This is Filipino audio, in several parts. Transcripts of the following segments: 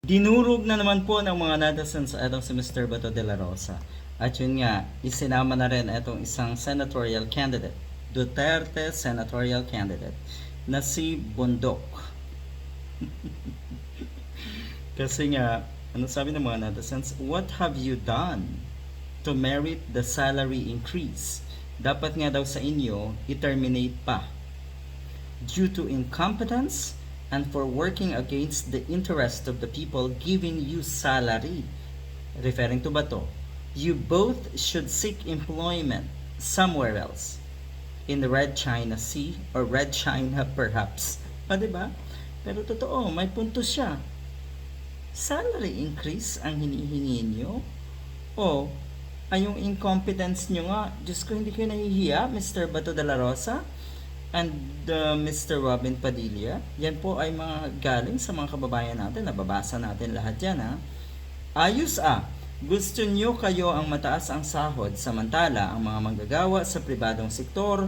Dinurog na naman po ng mga netizens itong si Mr. Bato de la Rosa. At yun nga, isinama na rin itong isang senatorial candidate, Duterte senatorial candidate, na si Bondok. Kasi nga, ano sabi ng mga netizens, what have you done to merit the salary increase? Dapat nga daw sa inyo, i-terminate pa due to incompetence and for working against the interest of the people giving you salary. Referring to Bato, you both should seek employment somewhere else. In the Red China Sea or Red China perhaps. Diba? Pero totoo, may punto siya. Salary increase ang hinihingi nyo? O, ay yung incompetence nyo nga, Diyos ko, hindi kayo nahihiya, Mr. Bato de la Rosa? And Mr. Robin Padilla, yan po ay mga galing sa mga kababayan natin. Nababasa natin lahat yan, ha? Ayos gusto nyo kayo ang mataas ang sahod, samantala ang mga manggagawa sa pribadong sektor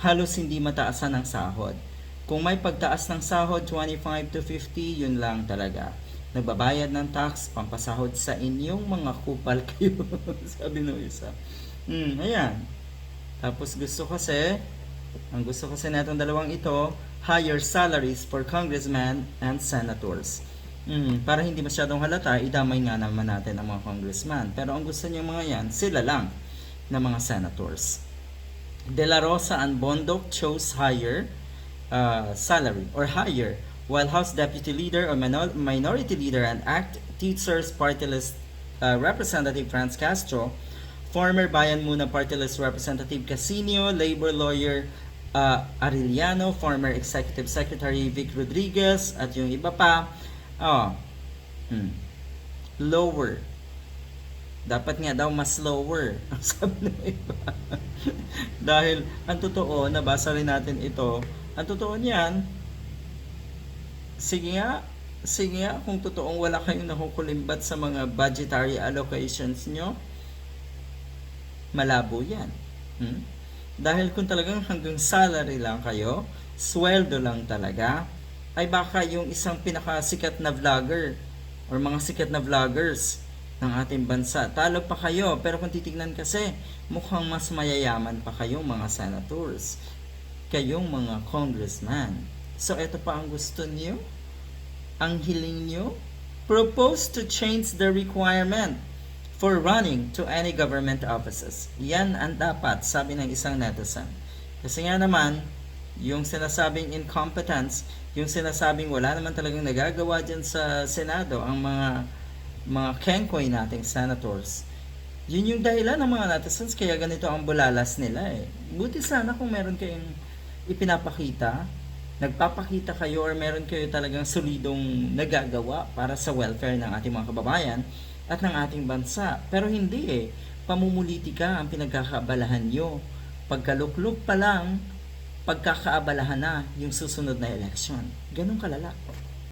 halos hindi mataasan ang sahod. Kung may pagtaas ng sahod 25 to 50, yun lang talaga. Nagbabayad ng tax, pampasahod sa inyong mga kupal kayo. Sabi nung isa. Ayan. Tapos ang gusto kasi natong dalawang ito, higher salaries for congressmen and senators. Para hindi masyadong halata, idamay nga naman natin ang mga congressman. Pero ang gusto niyo mga yan, sila lang na mga senators. De la Rosa and Bondok chose higher salary or higher, while House Deputy Leader or Minority Leader and ACT Teachers Party List Representative Franz Castro, former Bayan Muna Party List Representative Casino, labor lawyer Arellano, former Executive Secretary Vic Rodriguez, at yung iba pa, lower. Dapat nga daw mas lower, ang sabi ng iba. Dahil, ang totoo, nabasa rin natin ito, ang totoo niyan, sige nga, kung totoong wala kayong nakukulimbat sa mga budgetary allocations nyo, malabo yan. Dahil kung talagang hanggang salary lang kayo, sweldo lang talaga, ay baka yung isang pinakasikat na vlogger or mga sikat na vloggers ng ating bansa, talo pa kayo. Pero kung titignan kasi, mukhang mas mayayaman pa kayong mga senators, kayong mga congressman. So ito pa ang gusto niyo, ang hiling niyo, propose to change the requirement for running to any government offices. Yan ang dapat, sabi ng isang netizen. Kasi nga naman, yung sinasabing incompetence, yung sinasabing wala naman talagang nagagawa dyan sa Senado, ang mga kenkoy nating senators, yun yung dahilan ng mga netizens kaya ganito ang bulalas nila eh. Buti sana kung meron kayong ipinapakita, nagpapakita kayo or meron kayo talagang solidong nagagawa para sa welfare ng ating mga kababayan at ng ating bansa. Pero hindi eh. Pamumulitika ang pinagkakaabalahan nyo. Pagkalukluk pa lang, pagkakaabalahan na yung susunod na eleksyon. Ganun kalala.